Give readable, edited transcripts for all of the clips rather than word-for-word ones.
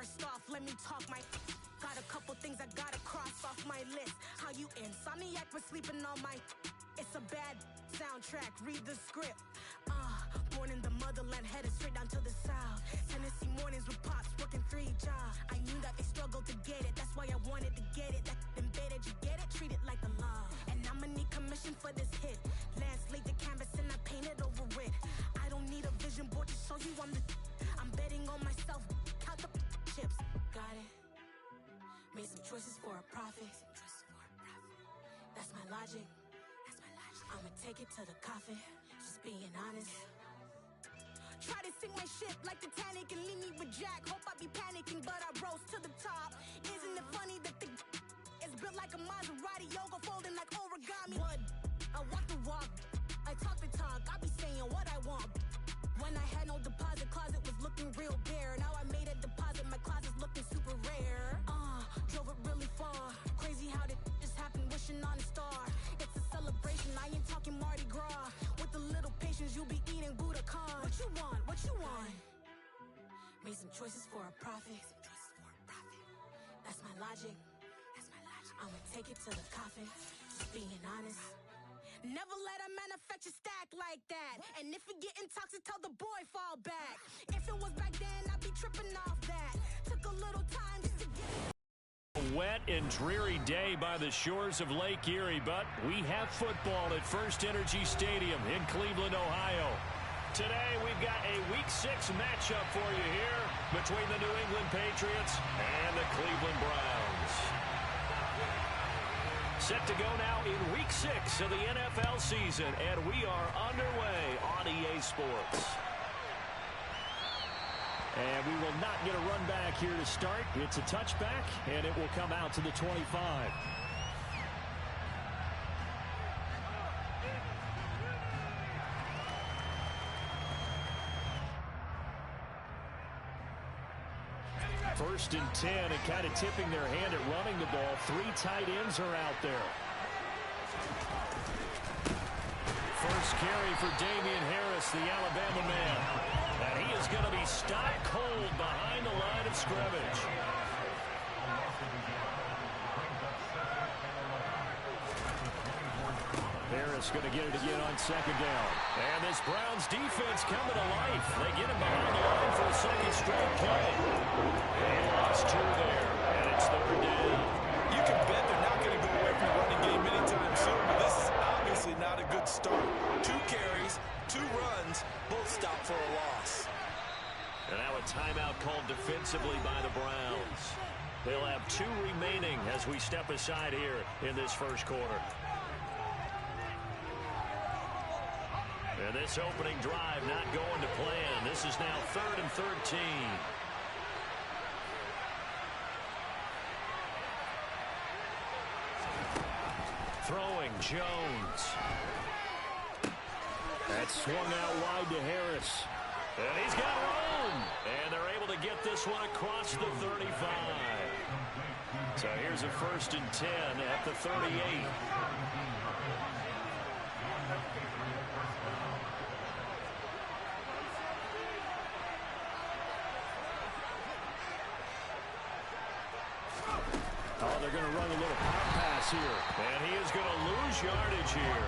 First off, let me talk my... Got a couple things I gotta cross off my list. How you insomniac for sleeping on my... It's a bad soundtrack, read the script. Born in the motherland, headed straight down to the south. Tennessee mornings with pops, working 3 jobs. I knew that they struggled to get it, that's why I wanted to get it. That embedded, you get it, treat it like a law. And I'ma need commission for this hit. Lance laid the canvas and I painted over it. I don't need a vision board to show you I'm betting on myself, count the chips. Got it. Made some choices for a profit. That's my logic. I'ma take it to the coffin, just being honest. Try to sink my ship like Titanic and leave me with Jack. Hope I be panicking, but I rose to the top. Isn't it funny that the is built like a Maserati, yoga folding like origami? What? I walk the walk, I talk the talk, I be saying what I want. When I had no deposit, closet was looking real bare. Now I made a deposit, my closet's looking super rare. Drove it really far. Crazy how did just happen, wishing on a star. It's a celebration, I ain't talking Mardi Gras. With a little patience, you'll be eating Budokan. What you want? What you want? Made some choices for a profit. That's my logic. I'ma take it to the coffin, just being honest. Never let a manufacture stack like that. And if it getting toxic, tell the boy fall back. If it was back then, I'd be tripping off that. Took a little time just to get it. A wet and dreary day by the shores of Lake Erie, but we have football at First Energy Stadium in Cleveland, Ohio. Today, we've got a Week 6 matchup for you here between the New England Patriots and the Cleveland Browns. Set to go now in Week 6 of the NFL season, and we are underway on EA Sports. And we will not get a run back here to start. It's a touchback, and it will come out to the 25. First and 10, and kind of tipping their hand at running the ball. 3 tight ends are out there. First carry for Damian Harris, the Alabama man. And he is going to be stopped cold behind the line of scrimmage. Harris going to get it again on second down. And this Browns defense coming to life. They get him behind the line for a second straight play. They lost 2 there, and it's 3rd down. You can bet they're not going to go away from the running game anytime soon, but this is obviously not a good start. 2 carries, 2 runs, both stopped for a loss. And now a timeout called defensively by the Browns. They'll have 2 remaining as we step aside here in this first quarter. And this opening drive not going to plan. This is now 3rd and 13. Throwing Jones. That's swung out wide to Harris. And he's got room. And they're able to get this one across the 35. So here's a 1st and 10 at the 38. Oh, they're going to run a little pop pass here. And he is going to lose yardage here.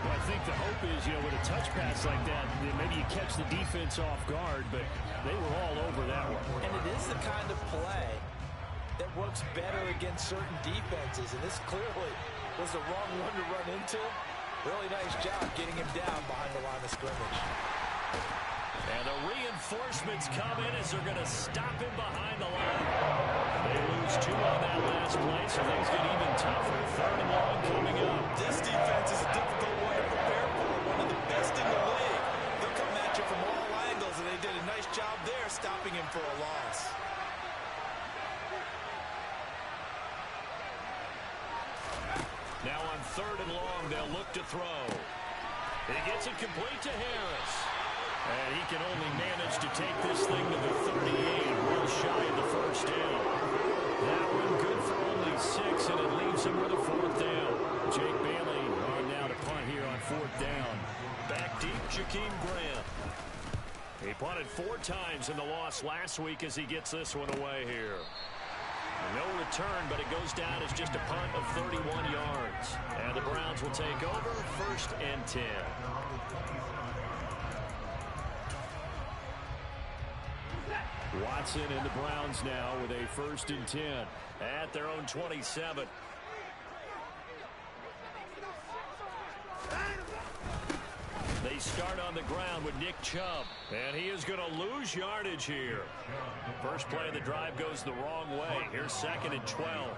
Well, I think the hope is, with a touch pass like that, maybe you catch the defense off guard, but they were all over that one. And it is the kind of play that works better against certain defenses, and this clearly was the wrong one to run into. Really nice job getting him down behind the line of scrimmage. And the reinforcements come in as they're going to stop him behind the line. They lose 2 on that last play, so things get even tougher. 3rd and long coming up. This defense is a difficult one to prepare for. One of the best in the league. They'll come at you from all angles, and they did a nice job there stopping him for a loss. Now on 3rd and long, they'll look to throw. He gets it complete to Harris. And he can only manage to take this thing to the 38, well shy of the 1st down. That one good for only 6, and it leaves him with a 4th down. Jake Bailey on now to punt here on 4th down. Back deep, Jakeem Grant. He punted 4 times in the loss last week as he gets this one away here. No return, but it goes down as just a punt of 31 yards. And the Browns will take over 1st and 10. Watson and the Browns now with a 1st and 10 at their own 27. They start on the ground with Nick Chubb, and he is going to lose yardage here. First play of the drive goes the wrong way. Here's 2nd and 12.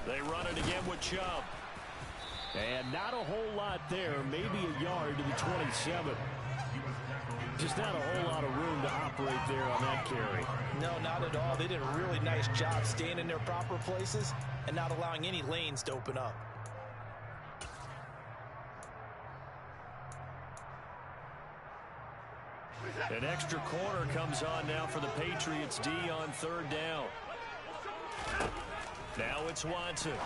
They run it again with Chubb. And not a whole lot there, maybe a yard to the 27. Just not a whole lot of room to operate there on that carry. No, not at all. They did a really nice job staying in their proper places and not allowing any lanes to open up. An extra corner comes on now for the Patriots D on 3rd down. Now it's Watson.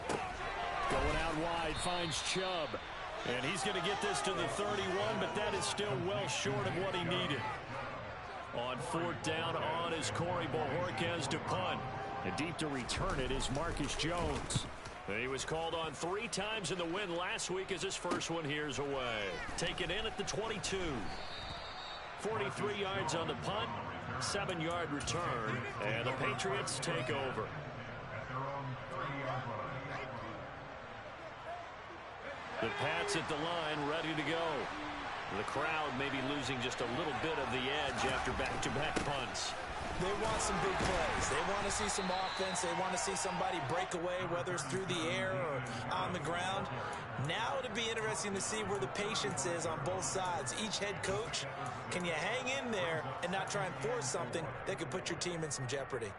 Going out wide, finds Chubb. And he's going to get this to the 31, but that is still well short of what he needed. On 4th down on is Corey Bojorquez to punt. And deep to return it is Marcus Jones. And he was called on 3 times in the win last week as his first one here's away. Taken in at the 22. 43 yards on the punt, 7-yard return, and the Patriots take over. The Pats at the line, ready to go. The crowd may be losing just a little bit of the edge after back-to-back punts. They want some big plays. They want to see some offense. They want to see somebody break away, whether it's through the air or on the ground. Now it'll be interesting to see where the patience is on both sides. Each head coach, can you hang in there and not try and force something that could put your team in some jeopardy?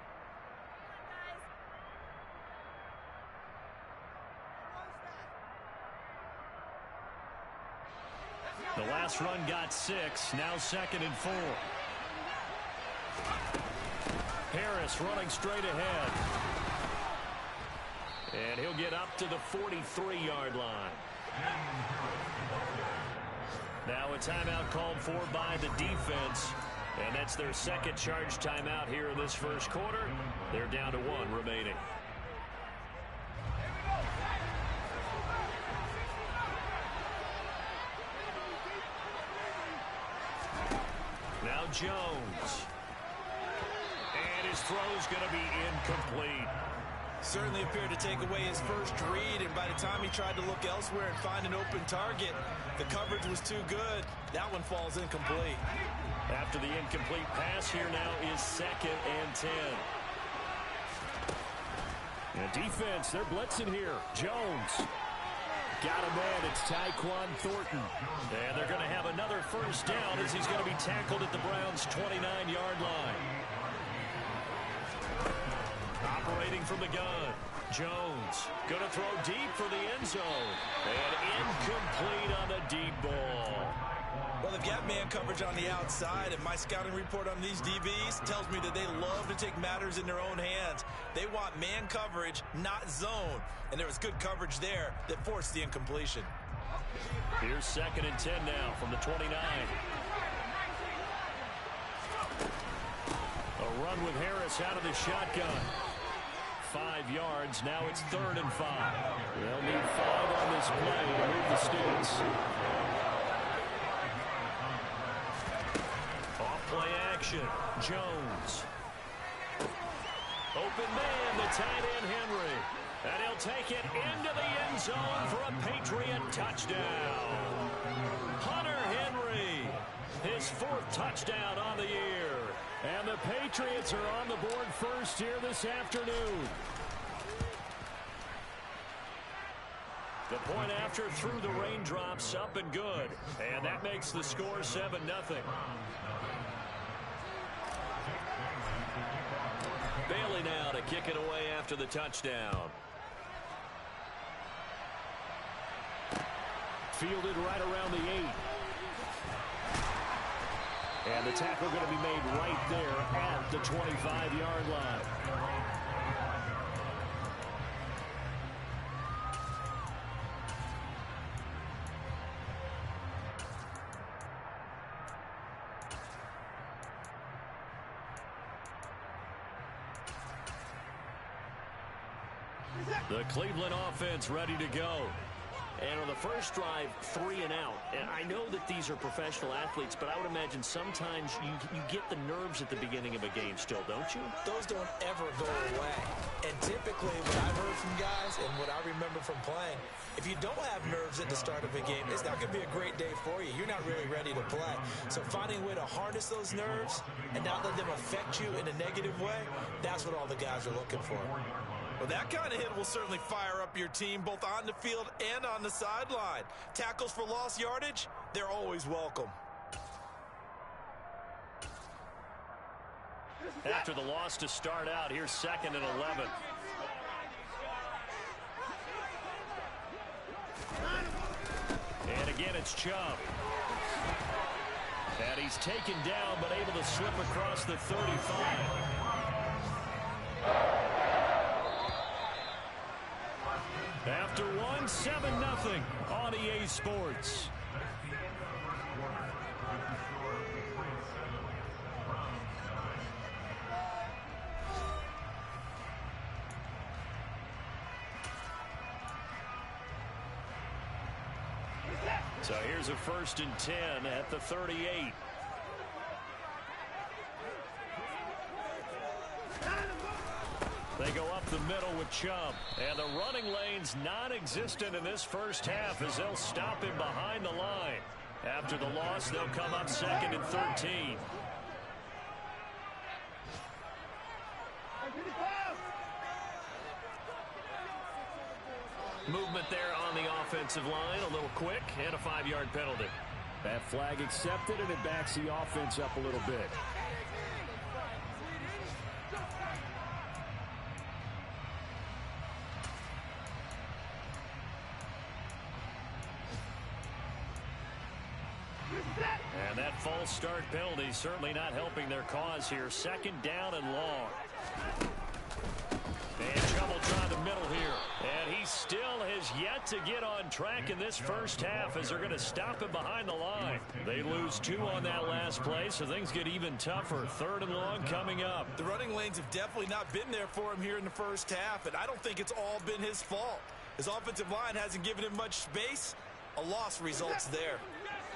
The last run got 6, now 2nd and 4. Harris running straight ahead. And he'll get up to the 43-yard line. Now a timeout called for by the defense. And that's their 2nd charge timeout here in this first quarter. They're down to 1 remaining. Now Jones. And his throw's going to be incomplete. Certainly appeared to take away his first read, and by the time he tried to look elsewhere and find an open target, the coverage was too good. That one falls incomplete. After the incomplete pass, here now is 2nd and 10. And defense, they're blitzing here. Jones. Got a man, it's Tyquan Thornton. And they're going to have another first down as he's going to be tackled at the Browns' 29-yard line. Operating from the gun. Jones going to throw deep for the end zone. And incomplete on the deep ball. Well, they've got man coverage on the outside, and my scouting report on these DBs tells me that they love to take matters in their own hands. They want man coverage, not zone. And there was good coverage there that forced the incompletion. Here's 2nd and 10 now from the 29. A run with Harris out of the shotgun. 5 yards. Now it's 3rd and 5. They'll need 5 on this play to move the sticks. Off-play action. Jones. Open man, the tight end Henry. And he'll take it into the end zone for a Patriot touchdown. Hunter Henry, his 4th touchdown on the year. And the Patriots are on the board first here this afternoon. The point after through the raindrops, up and good. And that makes the score 7-0. Bailey now to kick it away after the touchdown. Fielded right around the 8. And the tackle going to be made right there at the 25-yard line. The Cleveland offense ready to go. And on the first drive, 3 and out. And I know that these are professional athletes, but I would imagine sometimes you get the nerves at the beginning of a game still, don't you? Those don't ever go away. And typically what I've heard from guys and what I remember from playing, if you don't have nerves at the start of a game, it's not going to be a great day for you. You're not really ready to play. So finding a way to harness those nerves and not let them affect you in a negative way, that's what all the guys are looking for. Well, that kind of hit will certainly fire up your team both on the field and on the sideline. Tackles for lost yardage, they're always welcome. After the loss to start out, here's 2nd and 11. And again, it's Chubb. And he's taken down, but able to slip across the 35. After one, 7-0 on EA Sports. So here's a 1st and 10 at the 38. They go up the middle with Chubb. And the running lane's non-existent in this first half as they'll stop him behind the line. After the loss, they'll come up 2nd and 13. Movement there on the offensive line, a little quick, and a 5-yard penalty. That flag accepted, and it backs the offense up a little bit. And that false start penalty certainly not helping their cause here. 2nd down and long. And trouble trying the middle here. And he still has yet to get on track in this first half as they're going to stop him behind the line. They lose 2 on that last play, so things get even tougher. 3rd and long coming up. The running lanes have definitely not been there for him here in the first half, and I don't think it's all been his fault. His offensive line hasn't given him much space. A loss results there.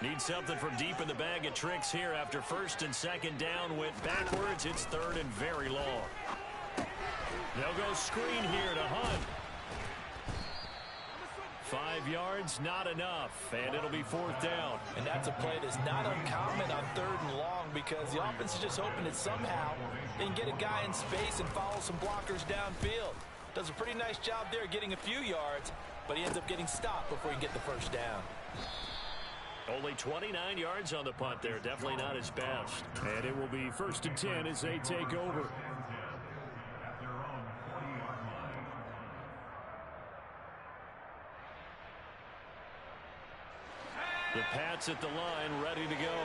Need something from deep in the bag of tricks here after 1st and 2nd down went backwards. It's 3rd and very long. They'll go screen here to Hunt. 5 yards, not enough, and it'll be 4th down. And that's a play that's not uncommon on 3rd and long because the offense is just hoping that somehow they can get a guy in space and follow some blockers downfield. Does a pretty nice job there getting a few yards, but he ends up getting stopped before he can get the first down. Only 29 yards on the punt there. Definitely not his best. And it will be 1st and 10 as they take over. The Pats at the line, ready to go.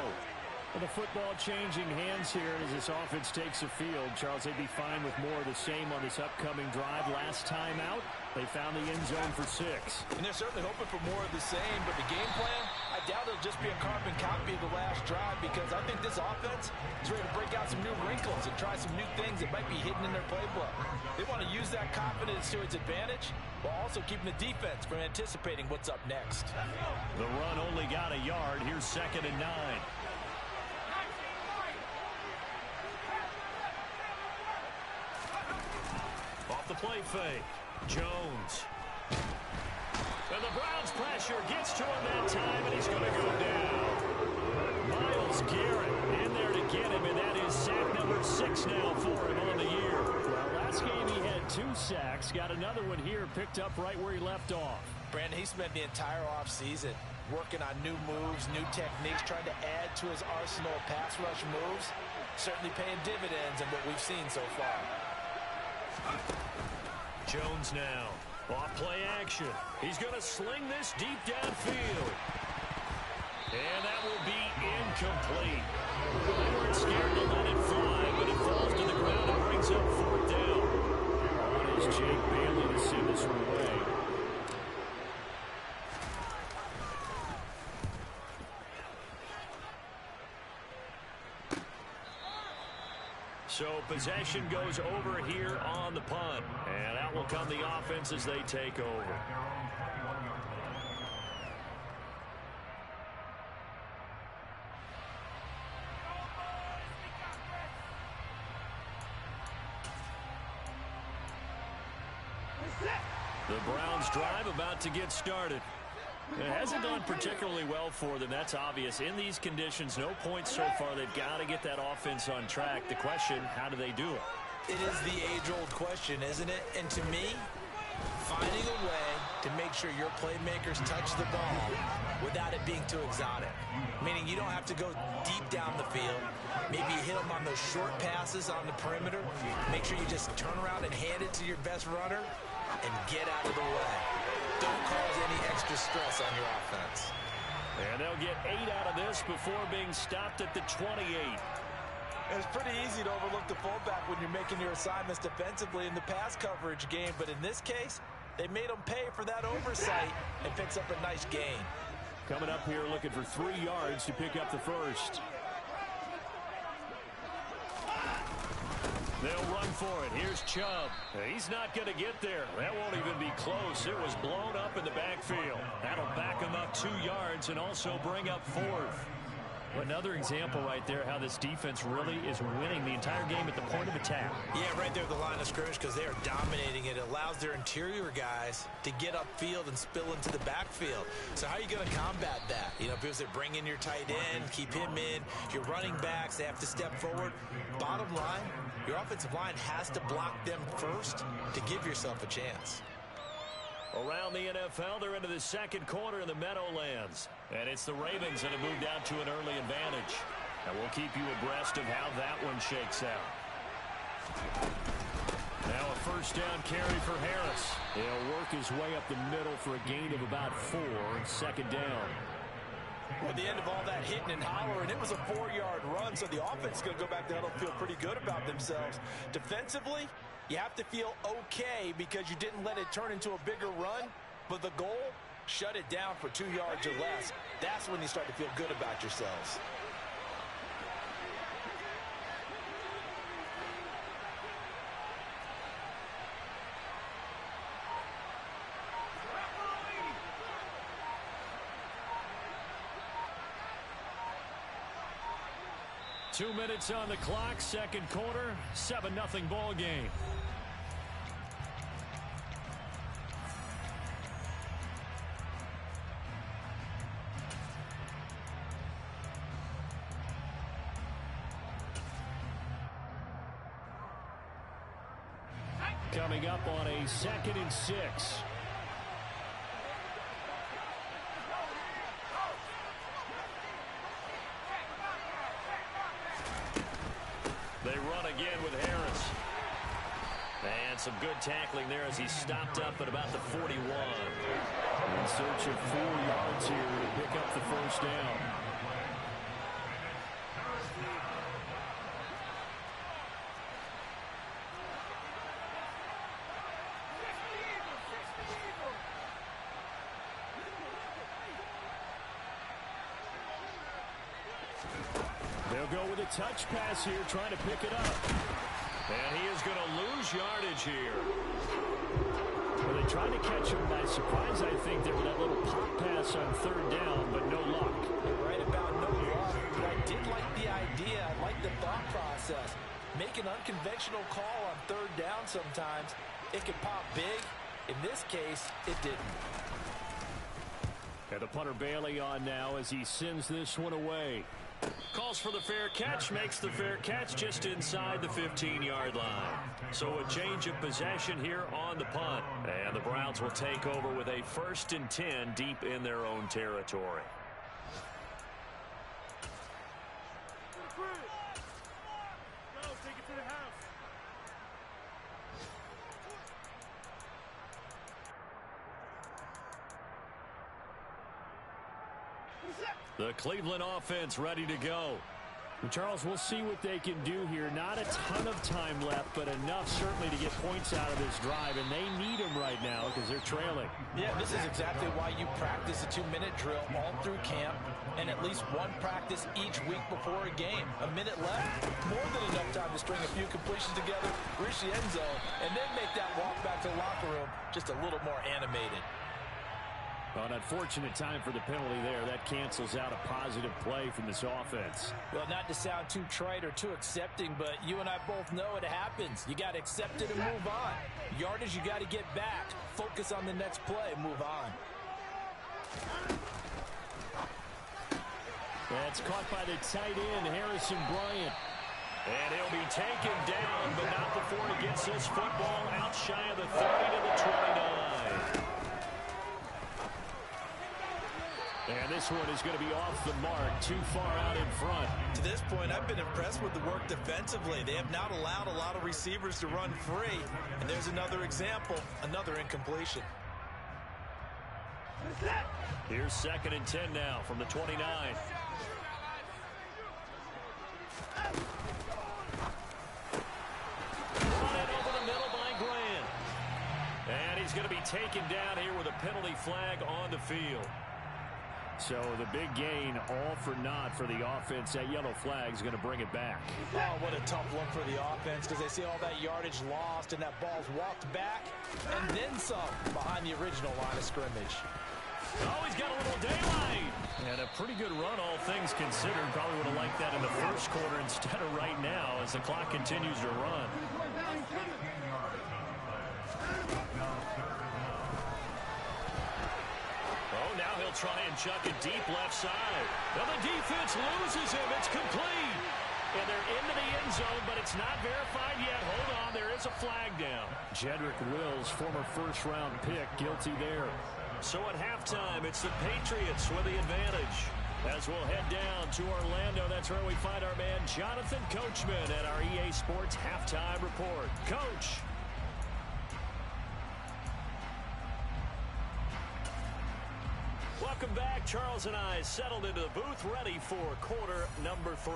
Well, the football changing hands here as this offense takes the field. Charles, they'd be fine with more of the same on this upcoming drive. Last time out, they found the end zone for 6. And they're certainly hoping for more of the same, but the game plan, I doubt it'll just be a carbon copy of the last drive because I think this offense is ready to break out some new wrinkles and try some new things that might be hidden in their playbook. They want to use that confidence to its advantage while also keeping the defense from anticipating what's up next. The run only got a yard. Here's 2nd and 9. Off the play fake. Jones. And the Browns pressure gets to him that time, and he's going to go down. Myles Garrett in there to get him, and that is sack number 6 now for him on the year. Well, last game he had 2 sacks. Got another one here, picked up right where he left off. Brandon, he spent the entire offseason working on new moves, new techniques, trying to add to his arsenal of pass rush moves. Certainly paying dividends in what we've seen so far. Jones now. Off play action. He's going to sling this deep downfield. And that will be incomplete. They weren't scared to let it fly, but it falls to the ground and brings up fourth down. On is Jake Bailey to send this one away. So possession goes over here on the punt. And out will come the offense as they take over. The Browns drive about to get started. It hasn't gone particularly well for them. That's obvious. In these conditions, no points so far. They've got to get that offense on track. The question, how do they do it? It is the age-old question, isn't it? And to me, finding a way to make sure your playmakers touch the ball without it being too exotic. Meaning you don't have to go deep down the field. Maybe you hit them on those short passes on the perimeter. Make sure you just turn around and hand it to your best runner and get out of the way. Don't cause any extra stress on your offense. And they'll get 8 out of this before being stopped at the 28. It's pretty easy to overlook the fullback when you're making your assignments defensively in the pass coverage game. But in this case, they made him pay for that oversight and picks up a nice gain. Coming up here looking for 3 yards to pick up the first. They'll run for it. Here's Chubb. He's not going to get there. That won't even be close. It was blown up in the backfield. That'll back him up 2 yards and also bring up 4th. Another example right there how this defense really is winning the entire game at the point of attack. Yeah, right there at the line of scrimmage because they are dominating it. It allows their interior guys to get upfield and spill into the backfield. So how are you going to combat that? You know, because they bring in your tight end, keep him in. Your running backs, they have to step forward. Bottom line, your offensive line has to block them first to give yourself a chance. Around the NFL, they're into the second quarter in the Meadowlands. And it's the Ravens that have moved out to an early advantage. And we'll keep you abreast of how that one shakes out. Now a first down carry for Harris. He'll work his way up the middle for a gain of about 4. Second down. At the end of all that hitting and hollering, it was a 4-yard run, so the offense is going to go back to huddle and feel pretty good about themselves. Defensively, you have to feel okay because you didn't let it turn into a bigger run, but the goal, shut it down for 2 yards or less. That's when you start to feel good about yourselves. Two minutes on the clock, second quarter, 7-0 ball game. Coming up on a 2nd and 6. They run again with Harris. And some good tackling there as he stopped up at about the 41. In search of 4 yards here to pick up the first down. They'll go with a touch pass here, trying to pick it up. And he is going to lose yardage here. Well, they tried to catch him by surprise, I think, there with that little pop pass on 3rd down, but no luck. You're right about no luck, but I did like the idea. I like the thought process. Make an unconventional call on 3rd down sometimes. It can pop big. In this case, it didn't. And the punter Bailey on now as he sends this one away. Calls for the fair catch, makes the fair catch just inside the 15-yard line. So a change of possession here on the punt. And the Browns will take over with a 1st and 10 deep in their own territory. The Cleveland offense ready to go. And Charles, we'll see what they can do here. Not a ton of time left, but enough certainly to get points out of this drive, and they need them right now because they're trailing. Yeah, this is exactly why you practice a 2-minute drill all through camp and at least one practice each week before a game. A minute left, more than enough time to string a few completions together, reach the end zone, and then make that walk back to the locker room just a little more animated. An unfortunate time for the penalty there. That cancels out a positive play from this offense. Well, not to sound too trite or too accepting, but you and I both know it happens. You got to accept it and move on. Yardage, you got to get back. Focus on the next play. Move on. That's caught by the tight end, Harrison Bryant. And he'll be taken down, but not before he gets this football out shy of the 30 to the 29. And this one is going to be off the mark, too far out in front. To this point, I've been impressed with the work defensively. They have not allowed a lot of receivers to run free. And there's another example, another incompletion. Here's 2nd and 10 now from the 29. Run it over the middle by Grant. And he's going to be taken down here with a penalty flag on the field. So the big gain, all for naught for the offense. That yellow flag is going to bring it back. Oh, what a tough look for the offense because they see all that yardage lost and that ball's walked back and then some behind the original line of scrimmage. Oh, he's got a little daylight. And a pretty good run, all things considered. Probably would have liked that in the first quarter instead of right now as the clock continues to run. Now he'll try and chuck it deep left side. Well, the defense loses him. It's complete. And they're into the end zone, but it's not verified yet. Hold on, there is a flag down. Jedrick Wills, former first-round pick, guilty there. So at halftime, it's the Patriots with the advantage. As we'll head down to Orlando, that's where we find our man Jonathan Coachman at our EA Sports Halftime Report. Coach. Welcome back. Charles and I settled into the booth, ready for quarter number 3.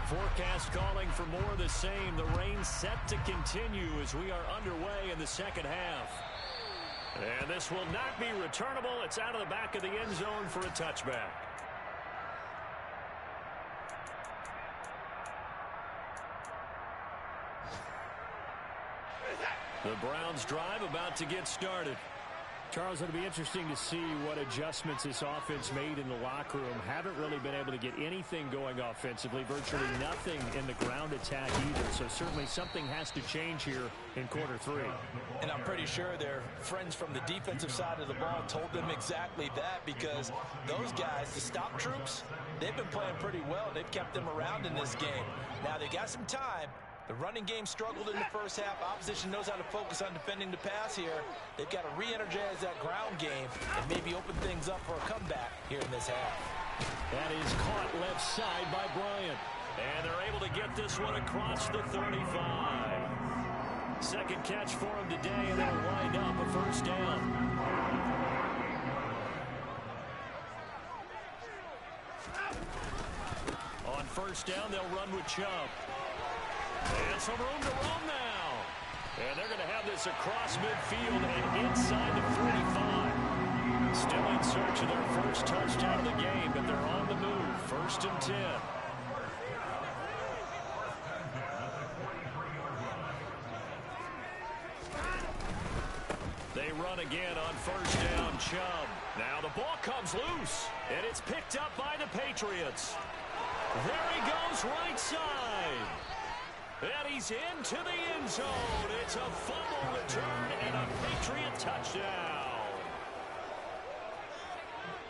Forecast calling for more of the same. The rain set to continue as we are underway in the second half. And this will not be returnable. It's out of the back of the end zone for a touchback. The Browns drive about to get started. Charles, it'll be interesting to see what adjustments this offense made in the locker room. Haven't really been able to get anything going offensively, virtually nothing in the ground attack either. So certainly something has to change here in quarter 3. And I'm pretty sure their friends from the defensive side of the ball told them exactly that because those guys, the stop troops, they've been playing pretty well. They've kept them around in this game. Now they got some time. The running game struggled in the first half. Opposition knows how to focus on defending the pass here. They've got to re-energize that ground game and maybe open things up for a comeback here in this half. That is caught left side by Bryant. And they're able to get this one across the 35. Second catch for him today, and they'll wind up a first down. On first down, they'll run with Chubb. And some room to roam now. And they're going to have this across midfield and inside the 45. Still in search of their first touchdown of the game, but they're on the move. 1st and 10. They run again on first down, Chubb. Now the ball comes loose, and it's picked up by the Patriots. There he goes right side. And he's into the end zone. It's a fumble return and a Patriot touchdown.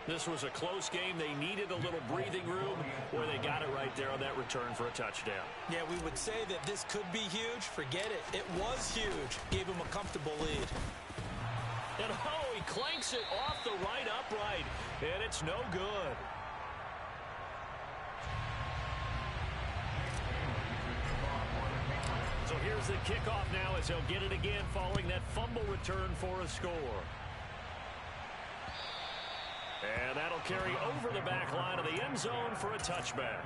This was a close game. They needed a little breathing room where they got it right there on that return for a touchdown. Yeah, we would say that this could be huge. Forget it. It was huge. Gave him a comfortable lead. And oh, he clanks it off the right upright. And it's no good. So here's the kickoff now as he'll get it again following that fumble return for a score. And that'll carry over the back line of the end zone for a touchback.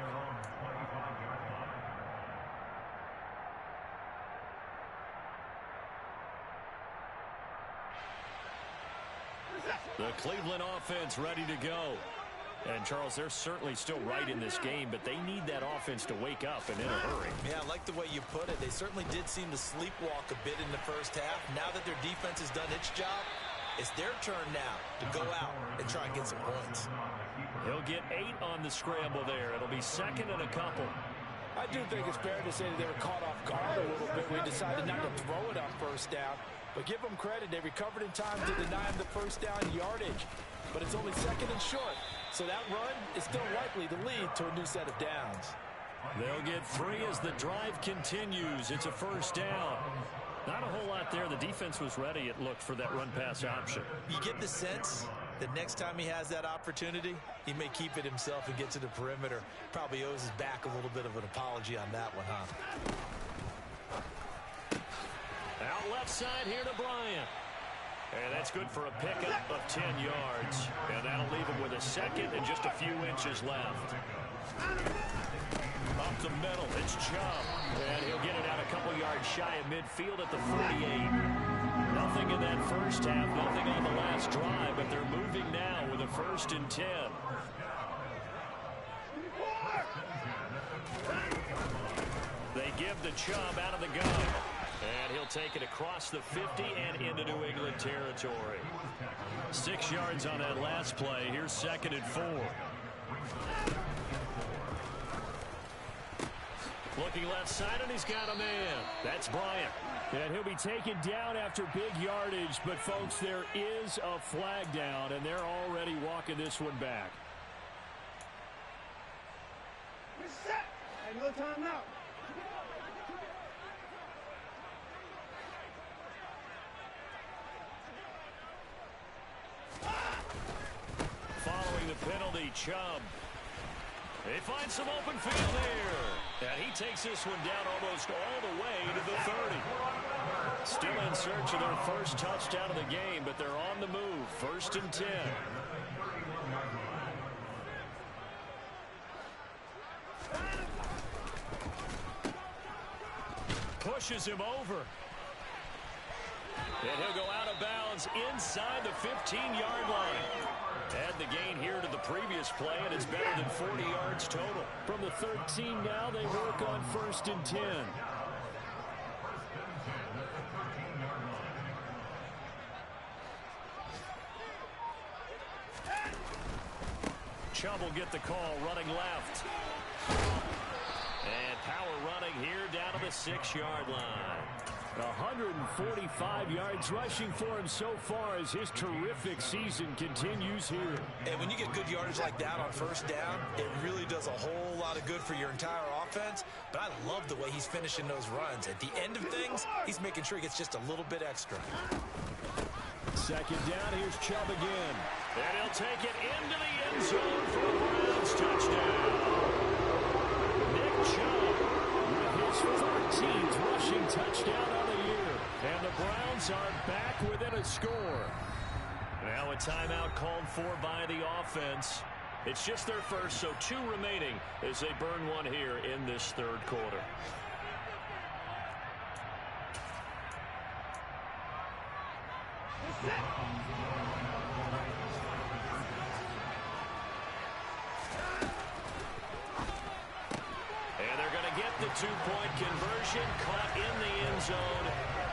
The Cleveland offense ready to go. And, Charles, they're certainly still right in this game, but they need that offense to wake up and in a hurry. Yeah, I like the way you put it. They certainly did seem to sleepwalk a bit in the first half. Now that their defense has done its job, it's their turn now to go out and try and get some points. He'll get 8 on the scramble there. It'll be second and a couple. I do think it's fair to say that they were caught off guard a little bit. We decided not to throw it on first down. But give them credit. They recovered in time to deny him the first down yardage. But it's only second and short. So that run is still likely to lead to a new set of downs. They'll get 3 as the drive continues. It's a first down. Not a whole lot there. The defense was ready, it looked, for that run-pass option. You get the sense that next time he has that opportunity, he may keep it himself and get to the perimeter. Probably owes his back a little bit of an apology on that one, huh? Out left side here to Bryant. And that's good for a pickup of 10 yards. And that'll leave him with a second and just a few inches left. Up the middle, it's Chubb. And he'll get it out a couple yards shy of midfield at the 48. Nothing in that first half, nothing on the last drive, but they're moving now with a 1st and 10. They give the Chubb out of the gun. And he'll take it across the 50 and into New England territory. 6 yards on that last play. Here's 2nd and 4. Looking left side, and he's got a man. That's Bryant. And he'll be taken down after big yardage. But, folks, there is a flag down, and they're already walking this one back. Reset. And no timeout. Following the penalty, Chubb. They find some open field here. And he takes this one down almost all the way to the 30. Still in search of their first touchdown of the game, but they're on the move. 1st and 10. Pushes him over. And he'll go out of bounds inside the 15-yard line. Add the gain here to the previous play, and it's better than 40 yards total. From the 13 now, they work on 1st and 10. Chubb will get the call running left. And power running here down to the 6-yard line. 145 yards rushing for him so far as his terrific season continues here. And when you get good yardage like that on first down, it really does a whole lot of good for your entire offense. But I love the way he's finishing those runs. At the end of things, he's making sure he gets just a little bit extra. 2nd down, here's Chubb again. And he'll take it into the end zone for a Browns touchdown. Nick Chubb with his 14th rushing touchdown on the year. And the Browns are back within a score. Now a timeout called for by the offense. It's just their first, so 2 remaining as they burn one here in this 3rd quarter. And they're going to get the 2-point conversion, caught in the end zone,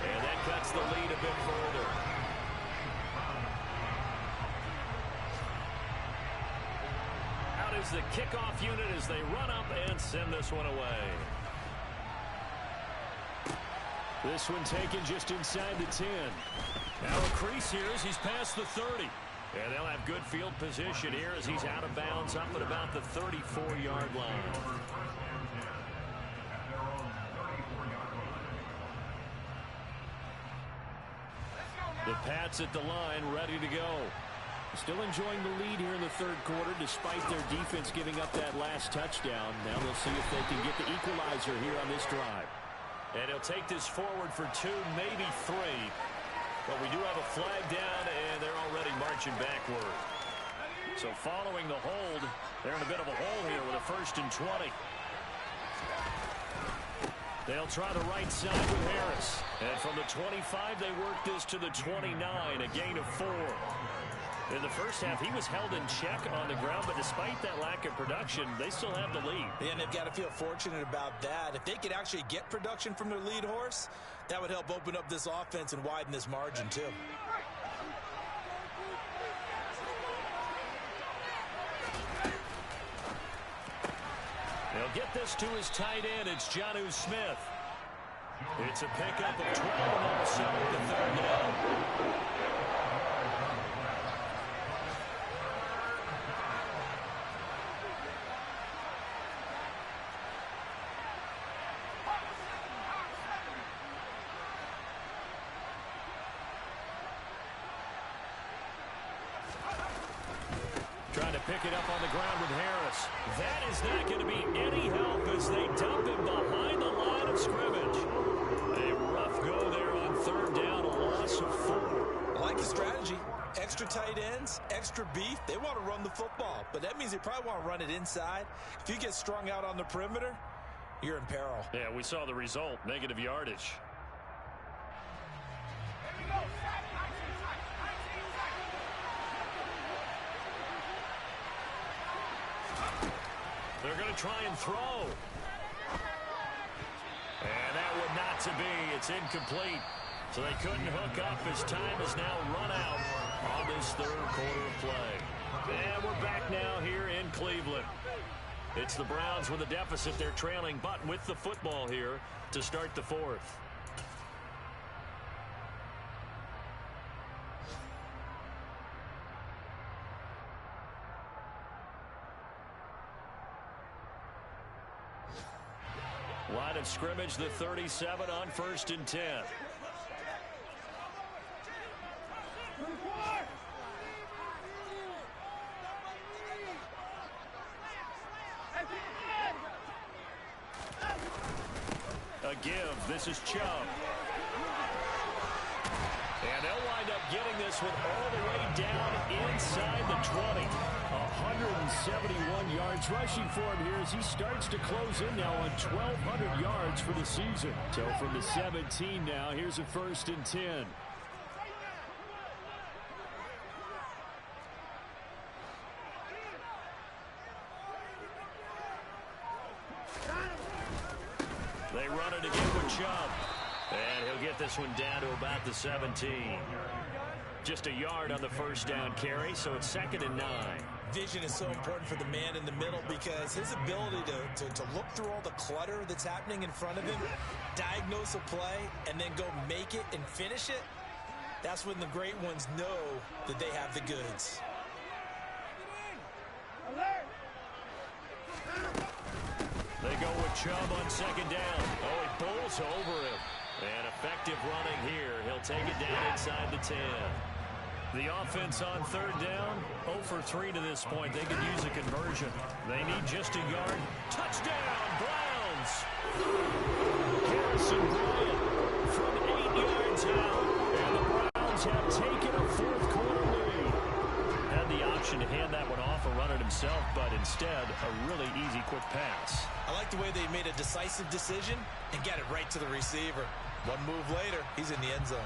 and that cuts the lead a bit further. Out is the kickoff unit as they run up and send this one away. This one taken just inside the 10. Now a crease here as he's past the 30. And they'll have good field position here as he's out of bounds up at about the 34-yard line. The Pats at the line, ready to go. Still enjoying the lead here in the 3rd quarter despite their defense giving up that last touchdown. Now they'll see if they can get the equalizer here on this drive. And he'll take this forward for 2, maybe 3. But we do have a flag down, and they're already marching backward. So following the hold, they're in a bit of a hole here with a 1st and 20. They'll try the right side with Harris. And from the 25, they work this to the 29, a gain of 4. In the first half, he was held in check on the ground, but despite that lack of production, they still have the lead. And they've got to feel fortunate about that. If they could actually get production from their lead horse, that would help open up this offense and widen this margin, too. They'll get this to his tight end. It's Jonnu Smith. It's a pickup of 12, and they'll settle the 3rd down. Trying to pick it up on the ground with Harris. That is not going to be any help as they dump him behind the line of scrimmage. A rough go there on 3rd down, a loss of 4. I like the strategy. Extra tight ends, extra beef. They want to run the football, but that means they probably want to run it inside. If you get strung out on the perimeter, you're in peril. Yeah, we saw the result, negative yardage. They're going to try and throw. And that would not to be. It's incomplete. So they couldn't hook up as time is now run out on this 3rd quarter of play. And we're back now here in Cleveland. It's the Browns with a deficit. They're trailing, but with the football here to start the 4th. Line of scrimmage, the 37 on 1st and 10. A give. This is Chubb. And they'll wind up getting this one all the way down inside the 20. 171 yards rushing for him here as he starts to close in now on 1,200 yards for the season. So from the 17 now, here's a 1st and 10. They run it again with Chubb. And he'll get this one down to about the 17. Just a yard on the 1st down carry, so it's 2nd and 9. Vision is so important for the man in the middle because his ability to look through all the clutter that's happening in front of him, diagnose a play, and then go make it and finish it, that's when the great ones know that they have the goods. They go with Chubb on 2nd down. Oh, he bowls over him. And effective running here. He'll take it down inside the 10. The offense on 3rd down, 0 for 3 to this point. They could use a conversion. They need just a yard. Touchdown, Browns! Harrison Bryant from 8 yards out. And the Browns have taken a 4th quarter lead. Had the option to hand that one off or run it himself, but instead, a really easy quick pass. I like the way they made a decisive decision and got it right to the receiver. One move later, he's in the end zone.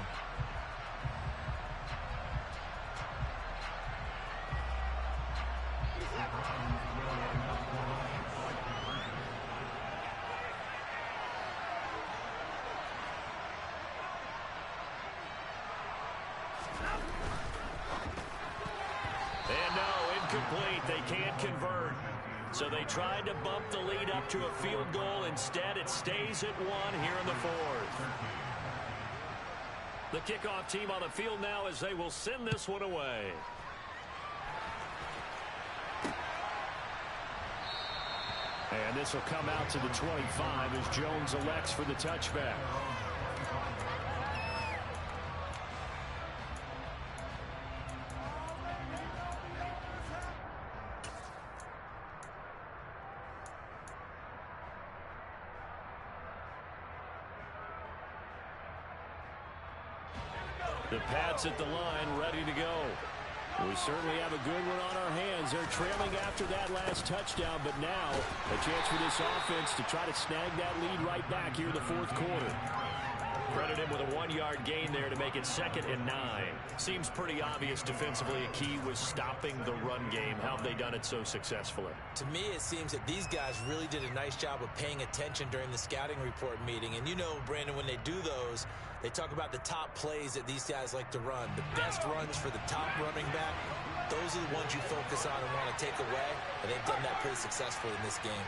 And no, incomplete. They can't convert. So they tried to bump the lead up to a field goal. Instead, it stays at 1 here in the 4th. The kickoff team on the field now as they will send this one away. And this will come out to the 25 as Jones elects for the touchback. The Pats at the line, ready to go. We certainly have a good one on our hands. They're trailing after that last touchdown, but now a chance for this offense to try to snag that lead right back here in the fourth quarter. Credit him with a 1-yard gain there to make it 2nd and 9. Seems pretty obvious defensively a key was stopping the run game. How have they done it so successfully? To me, it seems that these guys really did a nice job of paying attention during the scouting report meeting. And you know, Brandon, when they do those, they talk about the top plays that these guys like to run. The best runs for the top running back, those are the ones you focus on and want to take away. And they've done that pretty successfully in this game.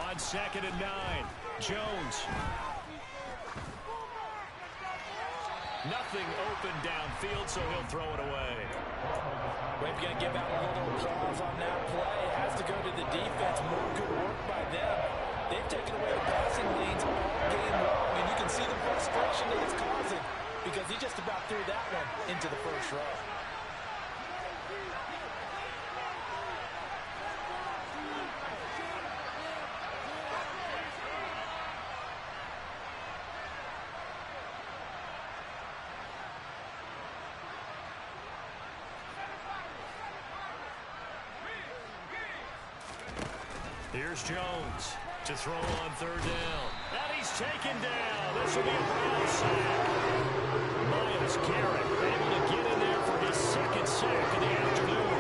On 2nd and 9, Jones. Nothing open downfield, so he'll throw it away. We're going to give out a little applause on that play. It has to go to the defense. More good work by them. They've taken away the passing lanes all game long, and you can see the frustration that it's causing because he just about threw that one into the first row. Here's Jones to throw on 3rd down. And he's taken down. This will be a Brown sack. Myles Garrett able to get in there for his 2nd sack of the afternoon.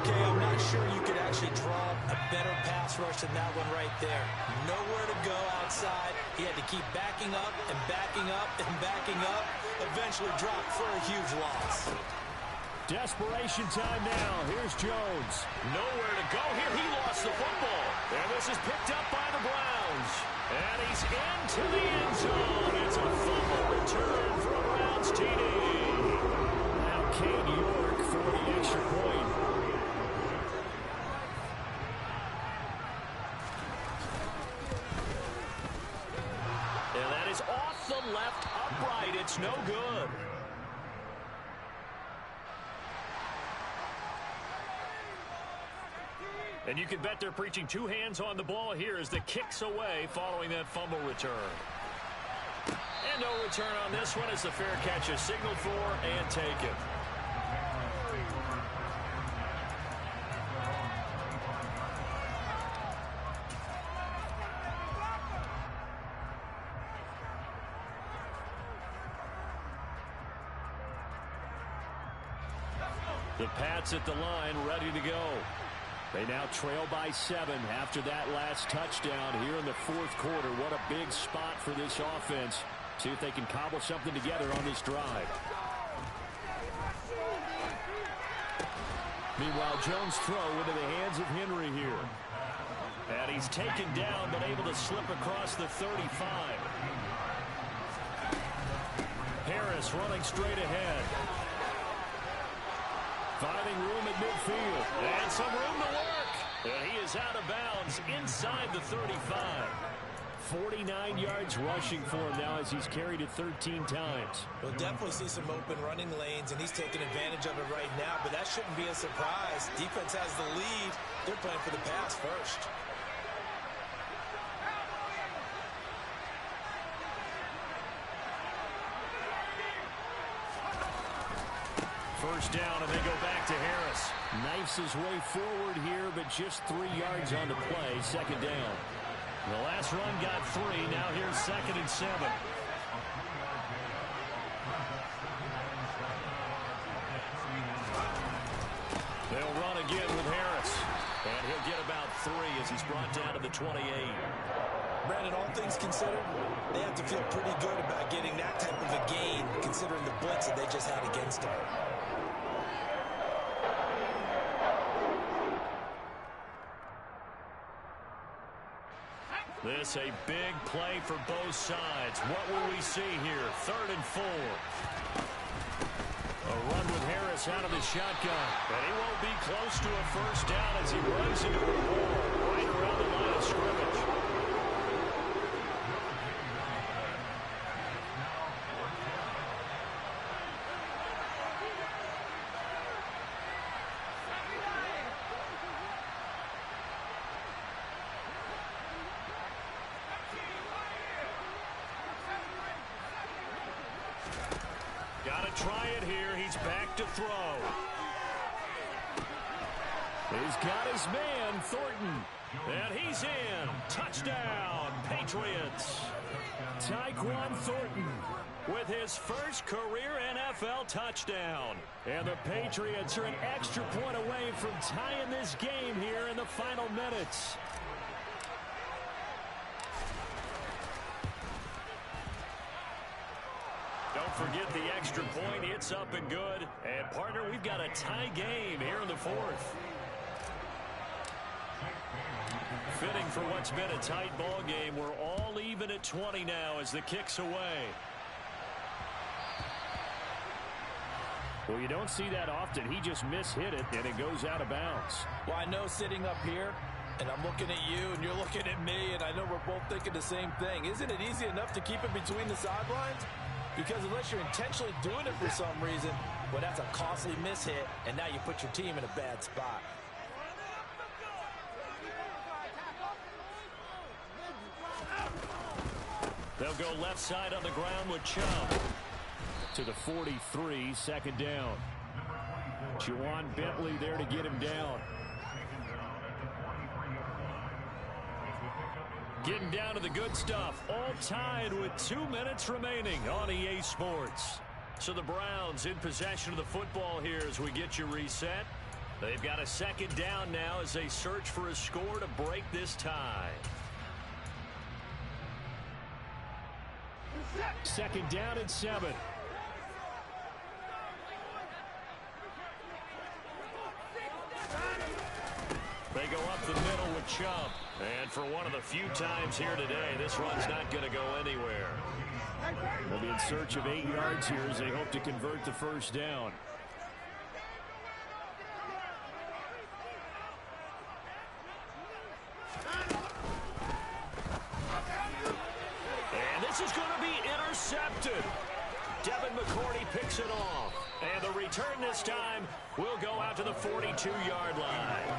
Okay, I'm not sure you could actually draw a better pass rush than that one right there. Nowhere to go outside. He had to keep backing up and backing up and backing up. Eventually dropped for a huge loss. Desperation time now. Here's Jones. Nowhere to go here. He lost the football. And this is picked up by the Browns. And he's into the end zone. It's a fumble return for a Browns TD. Now Cade York for the extra point. And that is off the left upright. It's no good. And you can bet they're preaching 2 hands on the ball here as the kick's away following that fumble return. And no return on this one as the fair catch is signaled for and taken. The Pats at the line, ready to go. They now trail by 7 after that last touchdown here in the fourth quarter. What a big spot for this offense. See if they can cobble something together on this drive. Meanwhile, Jones' throw into the hands of Henry here. And he's taken down but able to slip across the 35. Harris running straight ahead. Finding room at midfield. And some room to work. And he is out of bounds inside the 35. 49 yards rushing for him now as he's carried it 13 times. We'll definitely see some open running lanes, and he's taking advantage of it right now, but that shouldn't be a surprise. Defense has the lead. They're playing for the pass first. First down, and they go back to Harris. Knifes his way forward here, but just 3 yards on the play. 2nd down. The last run got 3. Now here's 2nd and 7. They'll run again with Harris. And he'll get about 3 as he's brought down to the 28. Brandon, all things considered, they have to feel pretty good about getting that type of a gain, considering the blitz that they just had against them. This a big play for both sides. What will we see here? 3rd and 4. A run with Harris out of the shotgun. And he won't be close to a first down as he runs into a wall right around the line of scrimmage. to try it here. He's back to throw. He's got his man, Thornton. And he's in. Touchdown, Patriots. Tyquan Thornton with his first career NFL touchdown. And the Patriots are an extra point away from tying this game here in the final minutes. Don't forget the extra point. It's up and good. And, partner, we've got a tie game here in the fourth. Fitting for what's been a tight ball game. We're all even at 20 now as the kick's away. Well, you don't see that often. He just mishit it, and it goes out of bounds. Well, I know sitting up here, and I'm looking at you, and you're looking at me, and I know we're both thinking the same thing. Isn't it easy enough to keep it between the sidelines? Because unless you're intentionally doing it for some reason, well, that's a costly mishit, and now you put your team in a bad spot. They'll go left side on the ground with Chubb. To the 43, second down. Juwan Bentley there to get him down. Getting down to the good stuff. All tied with 2 minutes remaining on EA Sports. So the Browns in possession of the football here as we get you reset. They've got a second down now as they search for a score to break this tie. Second down and 7. They go up the middle with Chubb. And for one of the few times here today, this run's not going to go anywhere. They'll be in search of 8 yards here as they hope to convert the first down. And this is going to be intercepted. Devin McCourty picks it off. And the return this time will go out to the 42-yard line.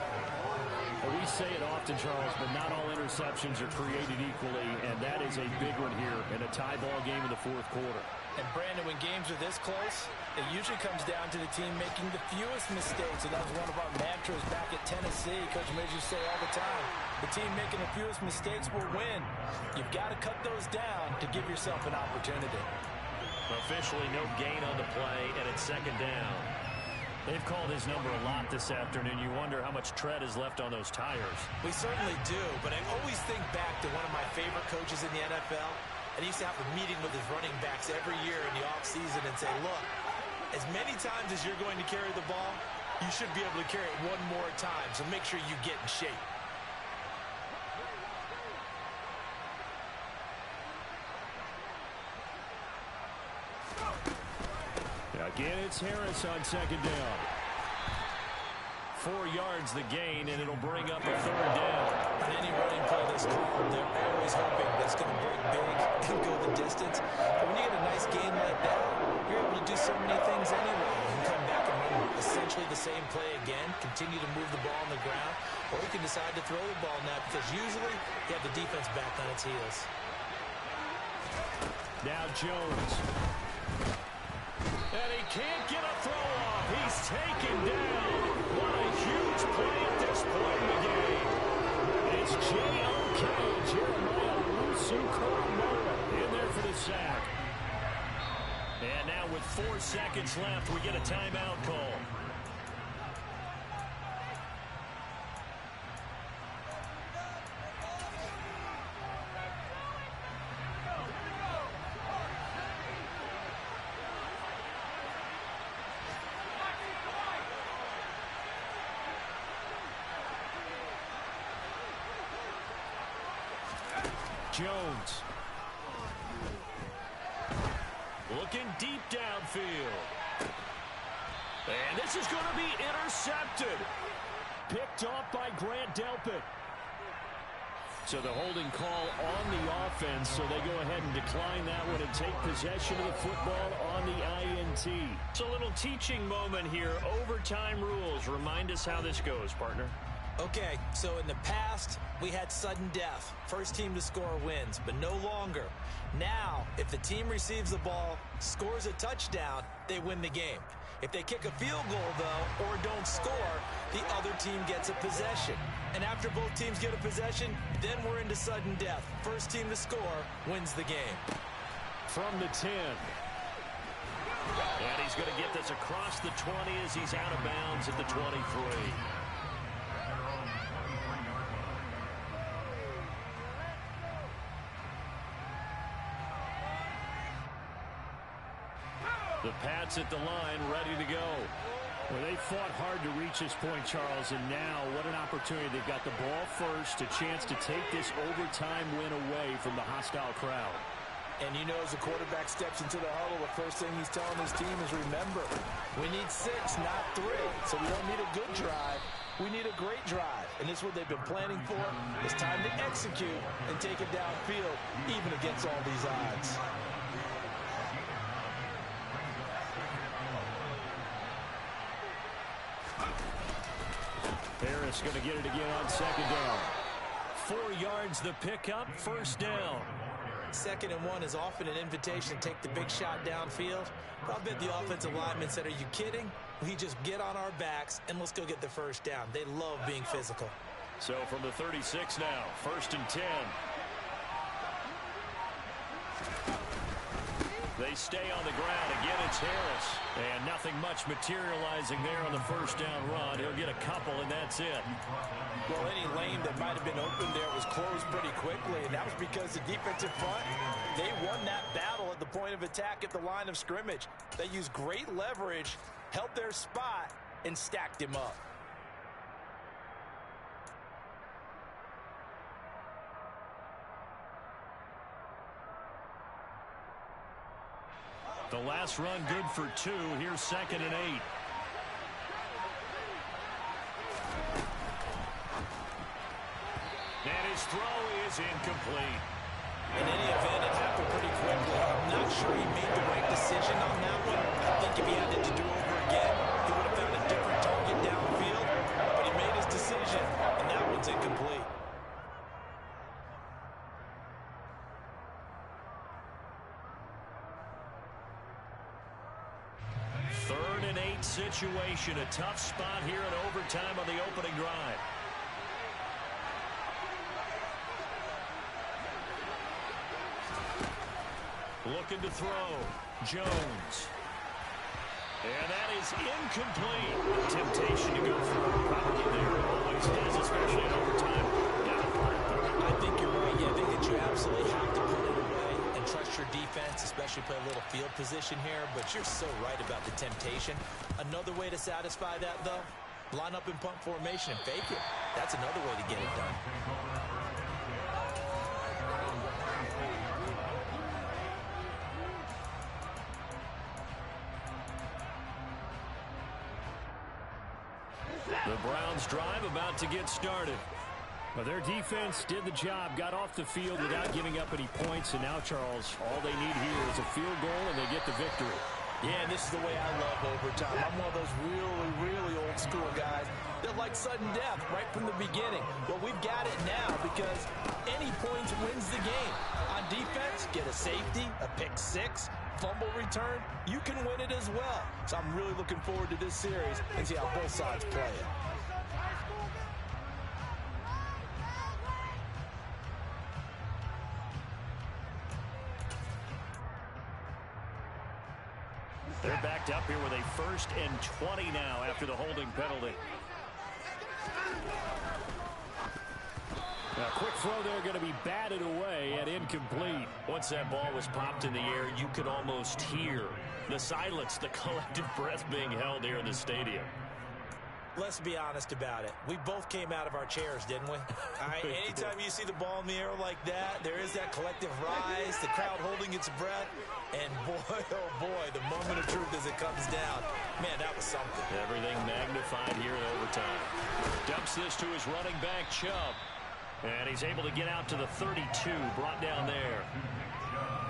Well, we say it often, Charles, but not all interceptions are created equally, and that is a big one here in a tie ball game in the fourth quarter. And, Brandon, when games are this close, it usually comes down to the team making the fewest mistakes, and that was one of our mantras back at Tennessee. Coach Midge used to say all the time, the team making the fewest mistakes will win. You've got to cut those down to give yourself an opportunity. Officially no gain on the play, and it's second down. They've called his number a lot this afternoon. You wonder how much tread is left on those tires. We certainly do, but I always think back to one of my favorite coaches in the NFL. And he used to have a meeting with his running backs every year in the offseason and say, look, as many times as you're going to carry the ball, you should be able to carry it one more time, so make sure you get in shape. Again, it's Harris on second down. 4 yards the gain, and it'll bring up a third down. On any running play this called, they're always hoping that's going to break big and go the distance. But when you get a nice gain like that, you're able to do so many things anyway. You can come back and run essentially the same play again, continue to move the ball on the ground, or you can decide to throw the ball now because usually you have the defense back on its heels. Now Jones. And he can't get a throw off. He's taken down. What a huge play at this point in the game. It's J.O.K. Jeremiah Owusu-Koramoah in there for the sack. And now with 4 seconds left, we get a timeout call. Jones. Looking deep downfield. And this is going to be intercepted. Picked off by Grant Delpit. So the holding call on the offense, so they go ahead and decline that one and take possession of the football on the INT. It's a little teaching moment here. Overtime rules. Remind us how this goes, partner. Okay, so in the past, we had sudden death. First team to score wins, but no longer. Now, if the team receives the ball, scores a touchdown, they win the game. If they kick a field goal, though, or don't score, the other team gets a possession. And after both teams get a possession, then we're into sudden death. First team to score wins the game. From the 10. And he's going to get this across the 20 as he's out of bounds at the 23. The Pats at the line, ready to go. Well, they fought hard to reach this point, Charles, and now what an opportunity. They've got the ball first, a chance to take this overtime win away from the hostile crowd. And you know, as the quarterback steps into the huddle, the first thing he's telling his team is, remember, we need 6, not 3. So we don't need a good drive. We need a great drive. And this is what they've been planning for. It's time to execute and take it downfield, even against all these odds. Harris going to get it again on second down. 4 yards the pickup, first down. 2nd and 1 is often an invitation to take the big shot downfield. But I bet the offensive lineman said, are you kidding? We just get on our backs and let's go get the first down. They love being physical. So from the 36 now, 1st and 10. They stay on the ground. Again, it's Harris. And nothing much materializing there on the first down run. He'll get a couple, and that's it. Well, any lane that might have been open there was closed pretty quickly, and that was because the defensive front, they won that battle at the point of attack at the line of scrimmage. They used great leverage, held their spot, and stacked him up. The last run good for 2. Here's 2nd and 8. And his throw is incomplete. In any event, it happened pretty quickly. I'm not sure he made the right decision on that one. I think if he had it to do over again, he would have found a different target downfield. But he made his decision, and that one's incomplete. 3rd and 8 situation. A tough spot here in overtime on the opening drive. Looking to throw. Jones. And that is incomplete. Temptation to go for it. Probably there. Always is, especially in overtime. I think you're right. Yeah, I think that you absolutely have to put it away and trust your defense, especially play a little field position here. But you're so right about the temptation. Another way to satisfy that, though, line up in punt formation and fake it. That's another way to get it done. The Browns drive about to get started. Well, their defense did the job, got off the field without giving up any points, and now, Charles, all they need here is a field goal, and they get the victory. Yeah, and this is the way I love overtime. I'm one of those really, really old school guys that like sudden death right from the beginning. Well, we've got it now because any point wins the game. On defense, get a safety, a pick 6, fumble return, you can win it as well. So I'm really looking forward to this series and see how both sides play it. They're backed up here with a 1st and 20 now after the holding penalty. A quick throw there going to be batted away and incomplete. Once that ball was popped in the air, you could almost hear the silence, the collective breath being held here in the stadium. Let's be honest about it. We both came out of our chairs, didn't we? All right, anytime you see the ball in the air like that, there is that collective rise, the crowd holding its breath, and boy, oh boy, the moment of truth as it comes down. Man, that was something. Everything magnified here in overtime. Dumps this to his running back, Chubb. And he's able to get out to the 32, brought down there.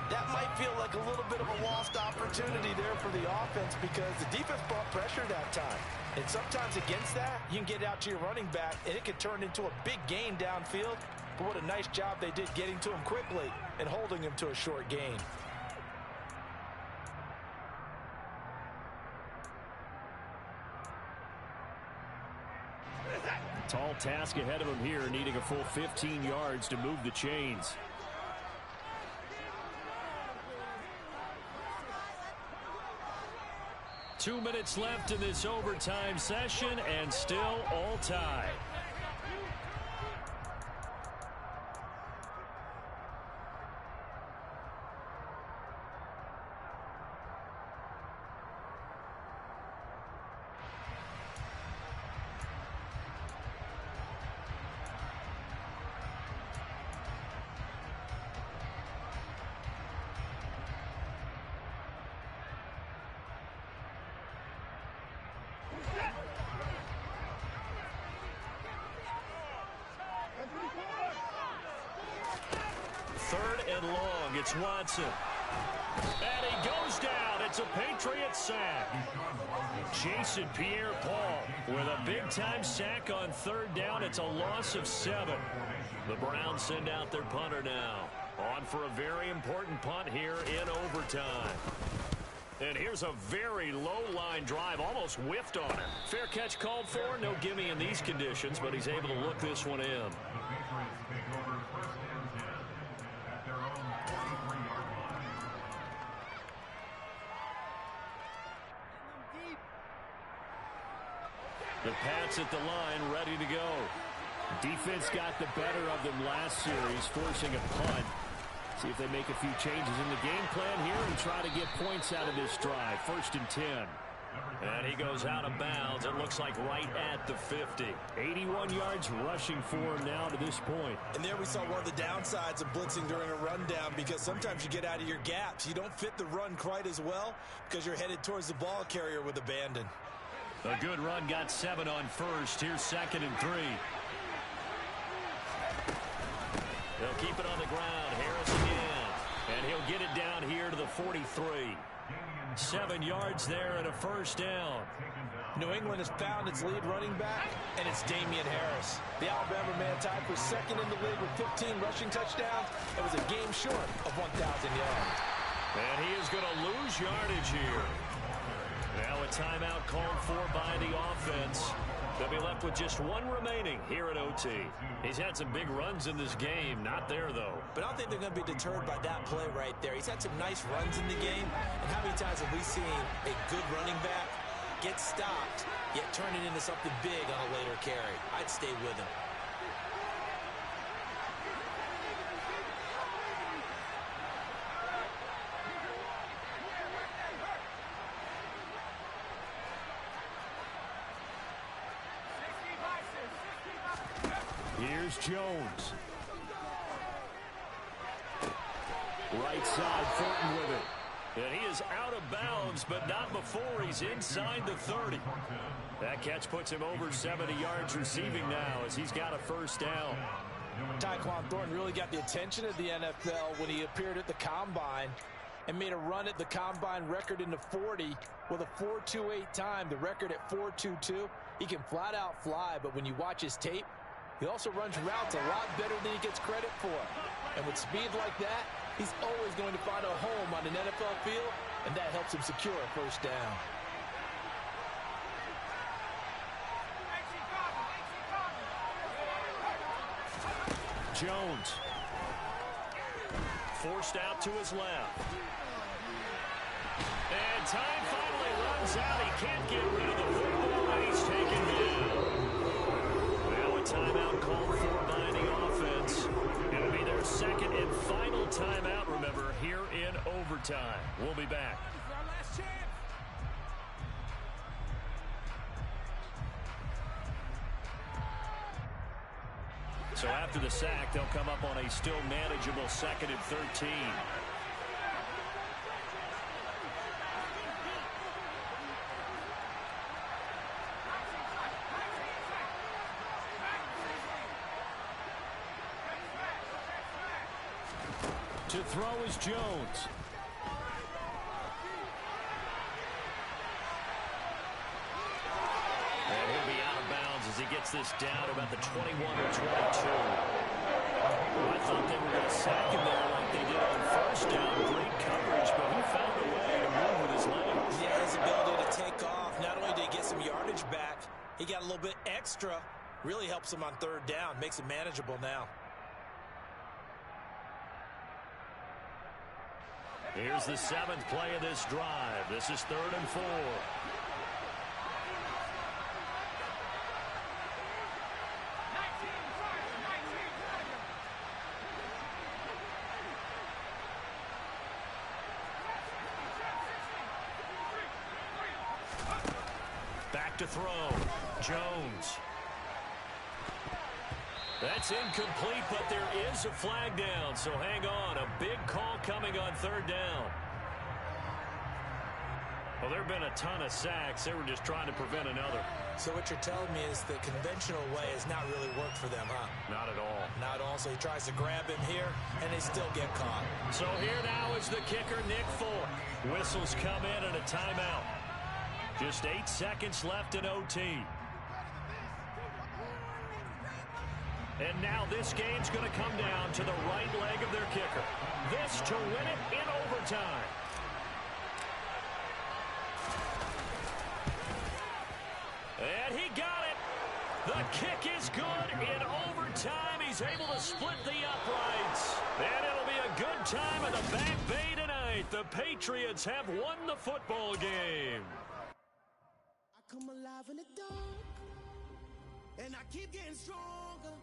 That might feel like a little bit of a lost opportunity there for the offense because the defense brought pressure that time. And sometimes against that, you can get it out to your running back, and it can turn into a big gain downfield. But what a nice job they did getting to him quickly and holding him to a short gain. Tall task ahead of him here, needing a full 15 yards to move the chains. Two minutes left in this overtime session, and still all tied. Third and long, it's Watson. And he goes down. It's a Patriot sack. Jason Pierre-Paul with a big-time sack on third down. It's a loss of 7. The Browns send out their punter now. On for a very important punt here in overtime. And here's a very low-line drive, almost whiffed on it. Fair catch called for, no gimme in these conditions, but he's able to look this one in. The Pats at the line, ready to go. Defense got the better of them last series, forcing a punt. See if they make a few changes in the game plan here and try to get points out of this drive. 1st and 10. And he goes out of bounds. It looks like right at the 50. 81 yards rushing for him now to this point. And there we saw one of the downsides of blitzing during a rundown, because sometimes you get out of your gaps. You don't fit the run quite as well because you're headed towards the ball carrier with abandon. A good run got 7 on first. Here's 2nd and 3. They'll keep it on the ground. Harris again. And he'll get it down here to the 43. 7 yards there and a first down. New England has found its lead running back, and it's Damian Harris. The Alabama man tied for 2nd in the league with 15 rushing touchdowns. It was a game short of 1,000 yards. And he is going to lose yardage here. Now a timeout called for by the offense. They'll be left with just one remaining here at OT. He's had some big runs in this game. Not there, though. But I don't think they're going to be deterred by that play right there. He's had some nice runs in the game. And how many times have we seen a good running back get stopped, yet turn it into something big on a later carry? I'd stay with him. Here's Jones. Right side, Thornton with it. And he is out of bounds, but not before he's inside the 30. That catch puts him over 70 yards receiving now as he's got a first down. Tyquan Thornton really got the attention of the NFL when he appeared at the Combine and made a run at the Combine record in the 40 with a 4.28 time, the record at 4.22. He can flat out fly, but when you watch his tape, he also runs routes a lot better than he gets credit for. And with speed like that, he's always going to find a home on an NFL field, and that helps him secure a first down. Jones. Forced out to his left. And time finally runs out. He can't get rid of the football, and he's taken down. Now a timeout called for by the offense. It'll be their second and final timeout, remember, here in overtime. We'll be back. So after the sack, they'll come up on a still manageable 2nd and 13. To throw is Jones. And he'll be out of bounds as he gets this down about the 21 or 22. I thought they were going to sack him there like they did on first down. Great coverage, but he found a way to move with his legs. Yeah, his ability to take off. Not only did he get some yardage back, he got a little bit extra. Really helps him on third down. Makes it manageable now. Here's the 7th play of this drive. This is 3rd and 4. Back to throw. Jones. That's incomplete, but there is a flag down, so hang on. A big call coming on 3rd down. Well, there have been a ton of sacks. They were just trying to prevent another. So what you're telling me is the conventional way has not really worked for them, huh? Not at all. Not at all. So he tries to grab him here, and they still get caught. So here now is the kicker, Nick Fuller. Whistles come in and a timeout. Just 8 seconds left in OT. And now this game's going to come down to the right leg of their kicker. This to win it in overtime. And he got it. The kick is good in overtime. He's able to split the uprights. And it'll be a good time in the Back Bay tonight. The Patriots have won the football game. I come alive in the dark, and I keep getting stronger.